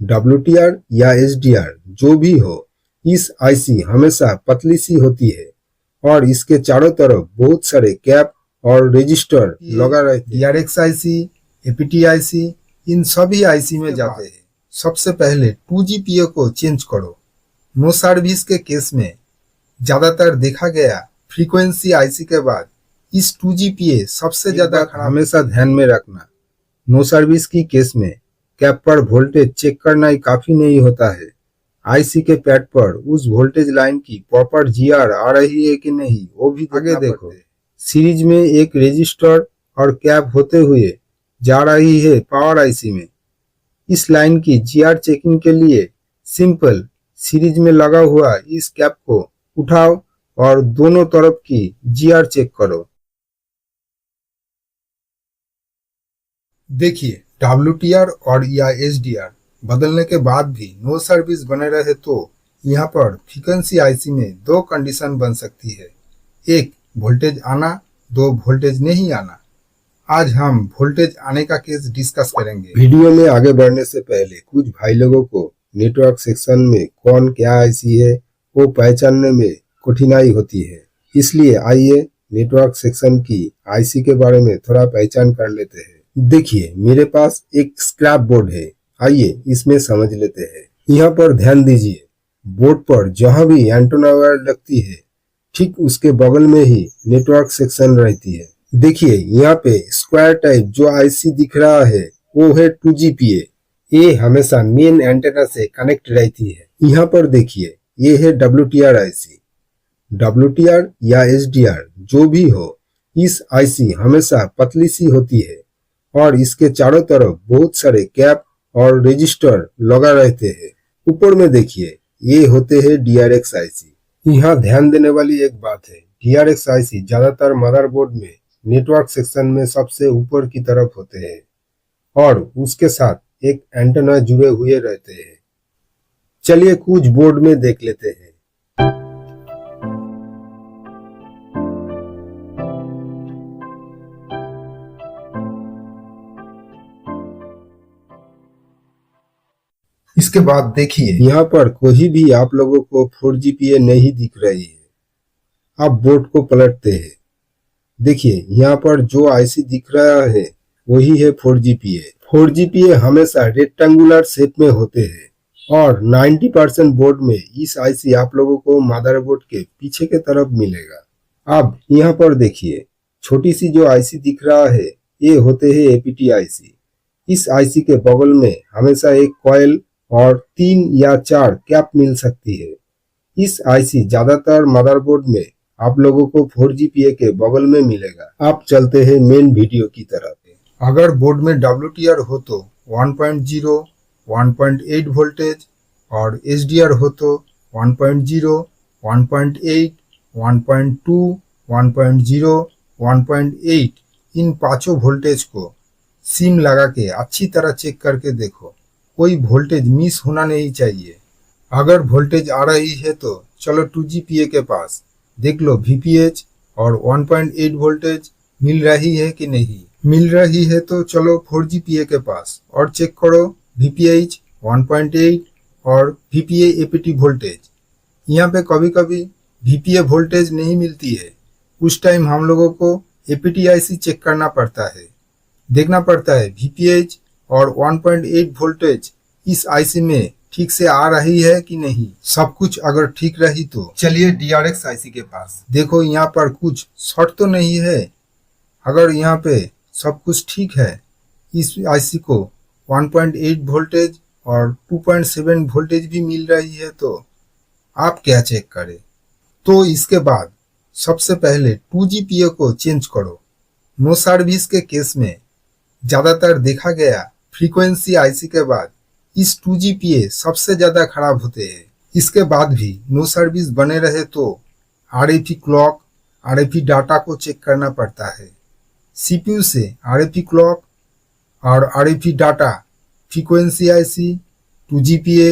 WTR या SDR जो भी हो, इस आईसी हमेशा पतली सी होती है और इसके चारों तरफ बहुत सारे कैप और रजिस्टर लगा रहते हैं। DRX आईसी, APT आईसी, इन सभी आईसी में जाते हैं। सबसे पहले 2GPA को चेंज करो। नो सर्विस के केस में ज्यादातर देखा गया फ्रीक्वेंसी आईसी के बाद इस 2GPA सबसे ज्यादा हमेशा ध्यान में रखना। नो सर्विस की केस में कैप पर वोल्टेज चेक करना ही काफी नहीं होता है। आईसी के पैड पर उस वोल्टेज लाइन की प्रॉपर जीआर आ रही है कि नहीं वो भी आगे देखो। सीरीज में एक रेजिस्टर और कैप होते हुए जा रही है पावर आईसी में। इस लाइन की जीआर चेकिंग के लिए सिंपल सीरीज में लगा हुआ इस कैप को उठाओ और दोनों तरफ की जीआर चेक करो। देखिए WTR और या SDR बदलने के बाद भी नो सर्विस बने रहे तो यहाँ पर फ्रीक्वेंसी आईसी में दो कंडीशन बन सकती है। एक, वोल्टेज आना, दो, वोल्टेज नहीं आना। आज हम वोल्टेज आने का केस डिस्कस करेंगे। वीडियो में आगे बढ़ने से पहले कुछ भाई लोगों को नेटवर्क सेक्शन में कौन क्या आईसी है वो पहचानने में कठिनाई होती है, इसलिए आइए नेटवर्क सेक्शन की आईसी के बारे में थोड़ा पहचान कर लेते हैं। देखिए मेरे पास एक स्क्रैप बोर्ड है, आइए इसमें समझ लेते हैं। यहाँ पर ध्यान दीजिए, बोर्ड पर जहाँ भी एंटेना वायर लगती है ठीक उसके बगल में ही नेटवर्क सेक्शन रहती है। देखिए यहाँ पे स्क्वायर टाइप जो आईसी दिख रहा है वो है 2GPA। ये हमेशा मेन एंटेना से कनेक्ट रहती है। यहाँ पर देखिए ये है WTR आईसी। WTR या SDR जो भी हो, इस आईसी हमेशा पतली सी होती है और इसके चारों तरफ बहुत सारे कैप और रजिस्टर लगा रहते हैं। ऊपर में देखिए ये होते हैं DRX आईसी। यहाँ ध्यान देने वाली एक बात है, DRX आईसी ज्यादातर मदरबोर्ड में नेटवर्क सेक्शन में सबसे ऊपर की तरफ होते हैं और उसके साथ एक एंटेना जुड़े हुए रहते हैं। चलिए कुछ बोर्ड में देख लेते हैं। इसके बाद देखिए यहाँ पर कोई भी आप लोगों को 4GPA नहीं दिख रही है। आप बोर्ड को पलटते हैं। देखिए यहाँ पर जो आईसी दिख रहा है वही है 4GPA। 4GPA हमेशा रेक्टेंगुलर शेप में होते हैं और 90% बोर्ड में इस आईसी आप लोगों को मदरबोर्ड के पीछे के तरफ मिलेगा। अब यहाँ पर देखिए छोटी सी जो आईसी दिख रहा है ये होते हैं APT आईसी। इस आईसी के बगल में हमेशा एक कॉइल और 3 या 4 कैप मिल सकती है। इस आईसी ज्यादातर मदरबोर्ड में आप लोगों को 4GPA के बगल में मिलेगा। आप चलते हैं मेन वीडियो की तरफ। अगर बोर्ड में WTR हो तो 1.0, 1.8 वोल्टेज और SDR हो तो 1.0, 1.8, 1.2, 1.0, 1.8 इन पांचों वोल्टेज को सिम लगा के अच्छी तरह चेक करके देखो, कोई वोल्टेज मिस होना नहीं चाहिए। अगर वोल्टेज आ रही है तो चलो 2GPA के पास देख लो VPH और 1.8 वोल्टेज मिल रही है कि नहीं। मिल रही है तो चलो 4GPA के पास और चेक करो VPH 1.8 और VPA APT वोल्टेज। यहाँ पे कभी कभी VPA वोल्टेज नहीं मिलती है, उस टाइम हम लोगों को APT आईसी चेक करना पड़ता है। देखना पड़ता है VPH और 1.8 वोल्टेज इस आईसी में ठीक से आ रही है कि नहीं। सब कुछ अगर ठीक रही तो चलिए DRX आईसी के पास। देखो यहाँ पर कुछ शॉर्ट तो नहीं है। अगर यहाँ पे सब कुछ ठीक है, इस आईसी को 1.8 वोल्टेज और 2.7 वोल्टेज भी मिल रही है तो आप क्या चेक करें। तो इसके बाद सबसे पहले 2GPA को चेंज करो। नो सर्विस के केस में ज्यादातर देखा गया फ्रीक्वेंसी आईसी के बाद इस 2GPA सबसे ज्यादा खराब होते हैं। इसके बाद भी नो सर्विस बने रहे तो RFE क्लॉक, RFE डाटा को चेक करना पड़ता है। CPU से RFE क्लॉक और RFE data frequency IC, 2GPA,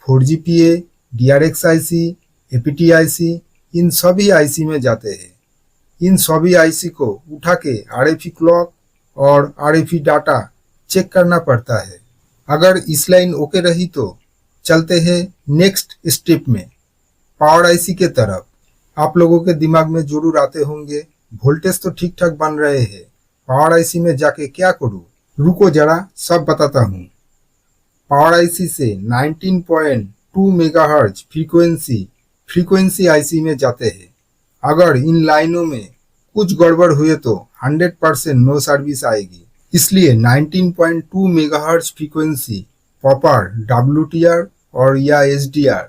4GPA, DRX IC, APT IC इन सभी आईसी में जाते हैं। इन सभी आईसी को उठा के RFE क्लॉक और RFE डाटा चेक करना पड़ता है। अगर इस लाइन ओके रही तो चलते हैं नेक्स्ट स्टेप में, पावर आईसी के तरफ। आप लोगों के दिमाग में जरूर आते होंगे वोल्टेज तो ठीक ठाक बन रहे हैं, पावर आईसी में जाके क्या करूं? रुको जरा सब बताता हूं। पावर आईसी से 19.2 मेगाहर्ट्ज फ्रीक्वेंसी आईसी में जाते हैं। अगर इन लाइनों में कुछ गड़बड़ हुए तो 100% नो सर्विस आएगी। इसलिए 19.2 मेगाहर्ट्ज फ्रीक्वेंसी प्रॉपर WTR और या SDR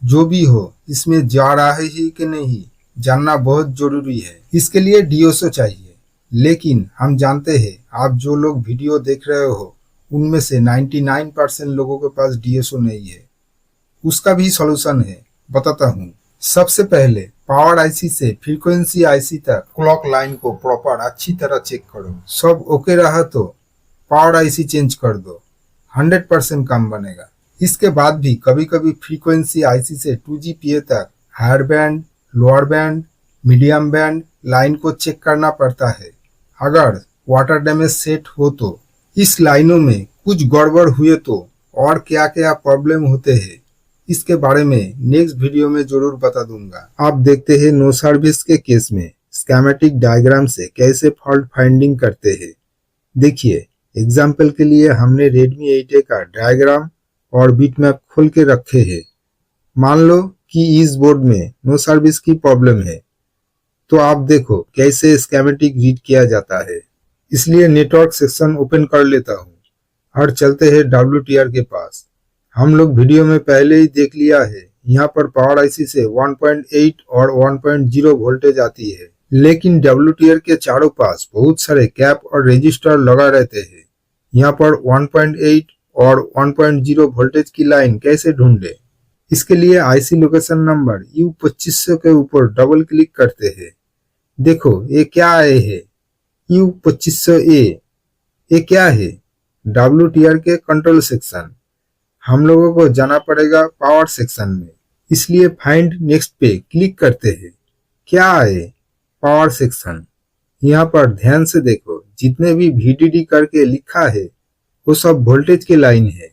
जो भी हो इसमें जा रहा है ही कि नहीं जानना बहुत जरूरी है। इसके लिए DSO चाहिए, लेकिन हम जानते हैं आप जो लोग वीडियो देख रहे हो उनमें से 99% लोगों के पास DSO नहीं है। उसका भी सॉल्यूशन है, बताता हूँ। सबसे पहले पावर आईसी से फ्रीक्वेंसी आईसी तक क्लॉक लाइन को प्रॉपर अच्छी तरह चेक करो। सब ओके रहा तो पावर आईसी चेंज कर दो, 100% काम बनेगा। इसके बाद भी कभी कभी फ्रीक्वेंसी आईसी से 2GPA तक higher band, lower band, medium band line को चेक करना पड़ता है। अगर वाटर डैमेज सेट हो तो इस लाइनों में कुछ गड़बड़ हुए तो और क्या क्या प्रॉब्लम होते हैं इसके बारे में नेक्स्ट वीडियो में जरूर बता दूंगा। आप देखते हैं नो सर्विस के केस में स्कीमेटिक डायग्राम से कैसे फॉल्ट फाइंडिंग करते हैं। देखिए एग्जाम्पल के लिए हमने Redmi 8A का डायग्राम और बिटमैप खोल के रखे हैं। मान लो कि इस बोर्ड में नो सर्विस की प्रॉब्लम है, तो आप देखो कैसे स्कीमेटिक रीड किया जाता है। इसलिए नेटवर्क सेक्शन ओपन कर लेता हूँ और चलते हैं WTR के पास। हम लोग वीडियो में पहले ही देख लिया है, यहाँ पर पावर आईसी से 1.8 और 1.0 वोल्टेज आती है, लेकिन WTR के चारों पास बहुत सारे कैप और रजिस्टर लगा रहते हैं। यहाँ पर 1.8 और 1.0 वोल्टेज की लाइन कैसे ढूंढे? इसके लिए आईसी लोकेशन नंबर U2500 के ऊपर डबल क्लिक करते हैं। देखो ये क्या आए है, U2500A। ये क्या है? WTR के कंट्रोल सेक्शन। हम लोगों को जाना पड़ेगा पावर सेक्शन में, इसलिए फाइंड नेक्स्ट पे क्लिक करते हैं। क्या है? Power section. यहाँ पर ध्यान से देखो, जितने भी VDD करके लिखा है वो सब वोल्टेज की लाइन है।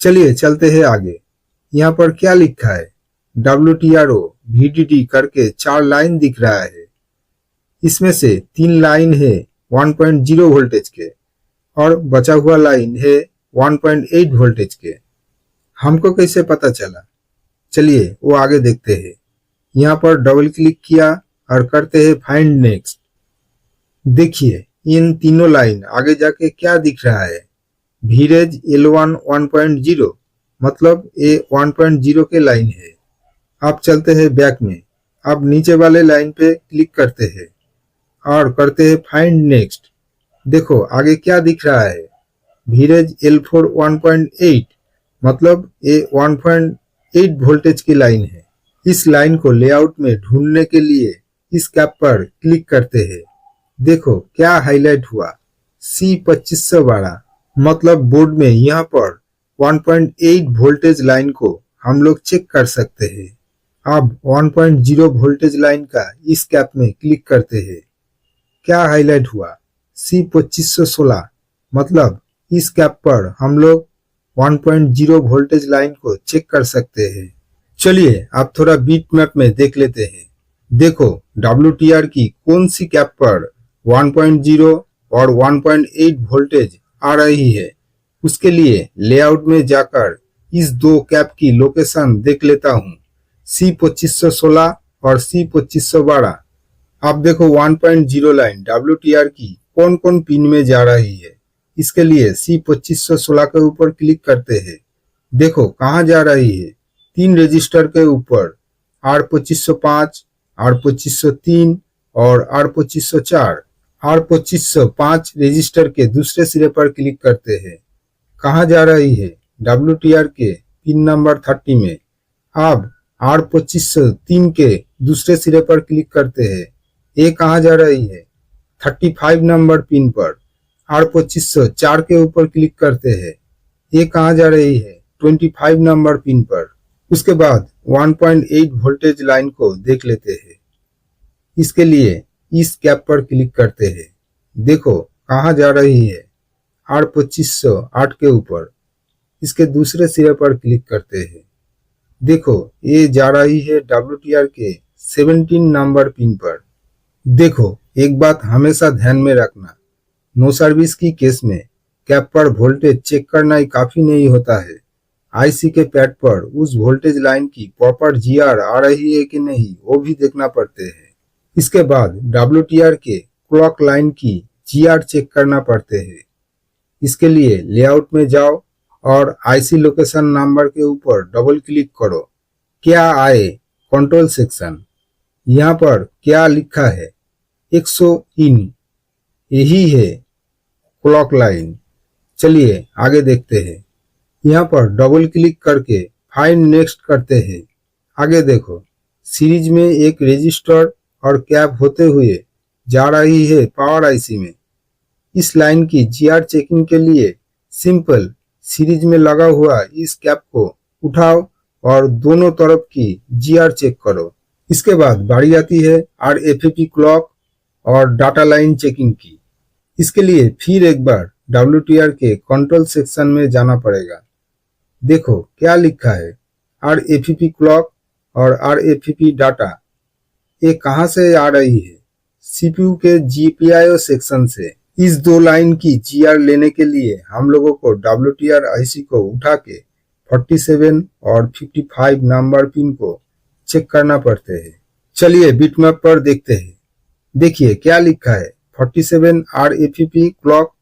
चलिए चलते हैं आगे। यहाँ पर क्या लिखा है? WTRO VDD करके 4 लाइन दिख रहा है। इसमें से 3 लाइन है 1.0 वोल्टेज के और बचा हुआ लाइन है 1.8 वोल्टेज के। हमको कैसे पता चला? चलिए वो आगे देखते हैं। यहाँ पर डबल क्लिक किया और करते हैं फाइंड नेक्स्ट। देखिए इन तीनों लाइन आगे जाके क्या दिख रहा है? VREG L1 1.0, मतलब ये 1.0 के लाइन है। अब चलते हैं बैक में। अब नीचे वाले लाइन पे क्लिक करते हैं और करते हैं फाइंड नेक्स्ट। देखो आगे क्या दिख रहा है? VREG L4 1.8, मतलब ये 1.8 वोल्टेज की लाइन है। इस लाइन को लेआउट में ढूंढने के लिए इस कैप पर क्लिक करते हैं। देखो क्या हाईलाइट हुआ? C2512, मतलब बोर्ड में यहाँ पर 1.8 वोल्टेज लाइन को हम लोग चेक कर सकते हैं। अब 1.0 वोल्टेज लाइन का इस कैप में क्लिक करते हैं। क्या हाईलाइट हुआ? C2516, मतलब इस कैप पर हम लोग 1.0 वोल्टेज लाइन को चेक कर सकते हैं। चलिए आप थोड़ा बीट मैप में देख लेते हैं। देखो WTR की कौन सी कैप पर 1.0 और 1.8 वोल्टेज आ रही है। उसके लिए लेआउट में जाकर इस दो कैप की लोकेशन देख लेता हूँ, C2516 और C2512। आप देखो 1.0 लाइन WTR की कौन कौन पिन में जा रही है। इसके लिए C2516 के ऊपर क्लिक करते हैं। देखो कहाँ जा रही है? 3 रजिस्टर के ऊपर, R2505, R2503 और R2504। R2505 रजिस्टर के दूसरे सिरे पर क्लिक करते हैं। कहाँ जा रही है? WTR के पिन नंबर 30 में। अब R2503 के दूसरे सिरे पर क्लिक करते हैं। ये कहाँ जा रही है? 35 नंबर पिन पर। R2504 के ऊपर क्लिक करते हैं। ये कहाँ जा रही है? 25 नंबर पिन पर। उसके बाद 1.8 वोल्टेज लाइन को देख लेते हैं। इसके लिए इस कैप पर क्लिक करते हैं। देखो कहाँ जा रही है? R2508 के ऊपर। इसके दूसरे सिरे पर क्लिक करते हैं। देखो ये जा रही है WTR के 17 नंबर पिन पर। देखो एक बात हमेशा ध्यान में रखना, नो सर्विस की केस में कैप पर वोल्टेज चेक करना ही काफी नहीं होता है। आईसी के पैड पर उस वोल्टेज लाइन की प्रॉपर जीआर आ रही है कि नहीं वो भी देखना पड़ते हैं। इसके बाद WTR के क्लॉक लाइन की जीआर चेक करना पड़ते हैं। इसके लिए लेआउट में जाओ और आईसी लोकेशन नंबर के ऊपर डबल क्लिक करो। क्या आए कंट्रोल सेक्शन, यहाँ पर क्या लिखा है 100 इन, यही है क्लॉक लाइन। चलिए आगे देखते हैं। यहाँ पर डबल क्लिक करके फाइंड नेक्स्ट करते हैं। आगे देखो सीरीज में एक रजिस्टर और कैप होते हुए जा रही है पावर आईसी में। इस लाइन की जीआर चेकिंग के लिए सिंपल सीरीज में लगा हुआ इस कैप को उठाओ और दोनों तरफ की जीआर चेक करो। इसके बाद बारी आती है RFFP क्लॉक और डाटा लाइन चेकिंग की। इसके लिए फिर एक बार WTR के कंट्रोल सेक्शन में जाना पड़ेगा। देखो क्या लिखा है RFFP क्लॉक और RFFP डाटा, ये कहाँ से आ रही है? CPU के GPIO सेक्शन से। इस दो लाइन की जीआर लेने के लिए हम लोगों को WTR आईसी को उठा के 47 और 55 नंबर पिन को चेक करना पड़ते हैं। चलिए बिटमैप पर देखते हैं। देखिए क्या लिखा है 47 RFFP क्लॉक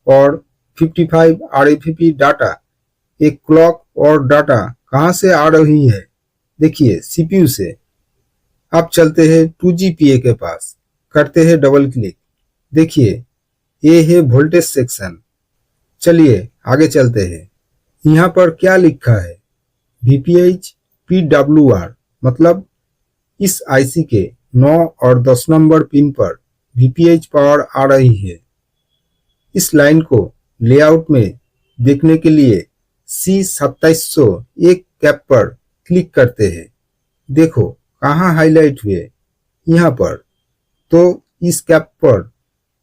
और 55 RFFP डाटा। एक क्लॉक और डाटा कहाँ से आ रही है? देखिए CPU से। अब चलते हैं 2GPA के पास, करते हैं डबल क्लिक। देखिए ये है वोल्टेज सेक्शन। चलिए आगे चलते हैं। यहाँ पर क्या लिखा है VPH PWR, मतलब इस आईसी के 9 और 10 नंबर पिन पर VPH पावर आ रही है। इस लाइन को लेआउट में देखने के लिए C2700 एक कैप पर क्लिक करते हैं। देखो कहाँ हाईलाइट हुए, यहाँ पर। तो इस कैप पर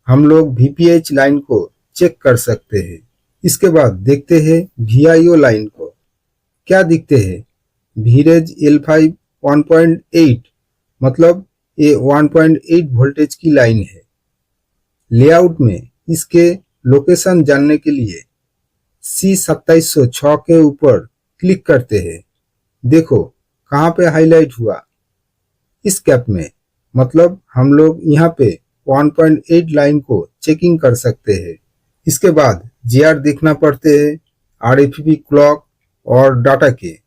हम लोग VPH लाइन को चेक कर सकते हैं। इसके बाद देखते हैं VIO लाइन को। क्या दिखते हैं VREG L5 1.8, मतलब ये 1.8 वोल्टेज की लाइन है। लेआउट में इसके लोकेशन जानने के लिए C2706 के ऊपर क्लिक करते हैं। देखो कहाँ पे हाईलाइट हुआ, इस कैप में, मतलब हम लोग यहाँ पे 1.8 लाइन को चेकिंग कर सकते हैं। इसके बाद जीआर देखना पड़ते हैं RFFP क्लॉक और डाटा के।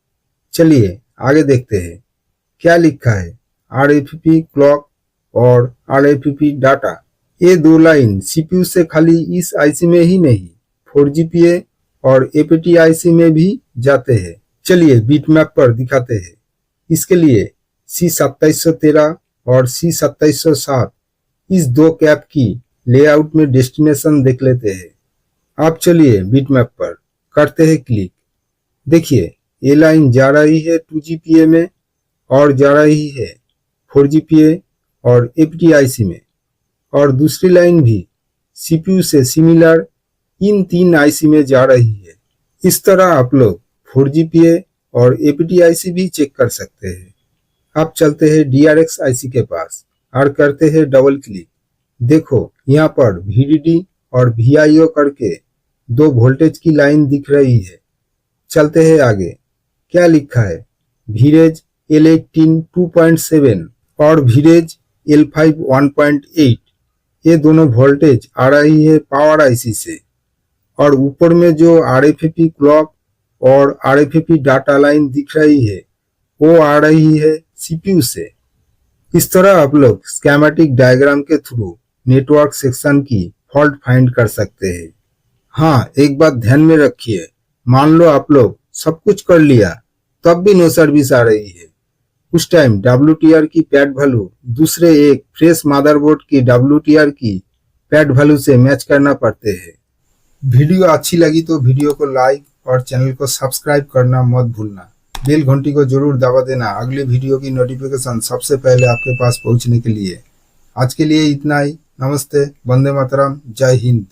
चलिए आगे देखते हैं क्या लिखा है RFFP क्लॉक और RFFP डाटा। ये दो लाइन CPU से खाली इस आईसी में ही नहीं 4GPA और APT आईसी में भी जाते हैं। चलिए बिटमैप पर दिखाते हैं। इसके लिए C2713 और C2707 इस दो कैप की लेआउट में डेस्टिनेशन देख लेते हैं। अब चलिए बिटमैप पर करते हैं क्लिक। देखिए ये लाइन जा रही है 2GPA में और जा रही है 4GPA और APT आईसी में, और दूसरी लाइन भी CPU से सिमिलर इन तीन आईसी में जा रही है। इस तरह आप लोग 4GPA और APT आईसी भी चेक कर सकते हैं। अब चलते हैं DRX आईसी के पास और करते हैं डबल क्लिक। देखो यहाँ पर VDD और VIO करके दो वोल्टेज की लाइन दिख रही है। चलते हैं आगे। क्या लिखा है VREG L18 2.7 और VREG L5 1.8। ये दोनों वोल्टेज आ रही है पावर आईसी से, और ऊपर में जो RFFP क्लॉक और RFFP डाटा लाइन दिख रही है वो आ रही है CPU से। इस तरह आप लोग स्कीमेटिक डायग्राम के थ्रू नेटवर्क सेक्शन की फॉल्ट फाइंड कर सकते हैं। हाँ, एक बात ध्यान में रखिए, मान लो आप लोग सब कुछ कर लिया तब भी नो सर्विस आ रही है, उस टाइम WTR की पैड वैल्यू दूसरे एक फ्रेश मदरबोर्ड की WTR की पैड वैल्यू से मैच करना पड़ते हैं। वीडियो अच्छी लगी तो वीडियो को लाइक और चैनल को सब्सक्राइब करना मत भूलना। बेल घंटी को जरूर दबा देना अगले वीडियो की नोटिफिकेशन सबसे पहले आपके पास पहुंचने के लिए। आज के लिए इतना ही। नमस्ते, वंदे मातरम, जय हिंद।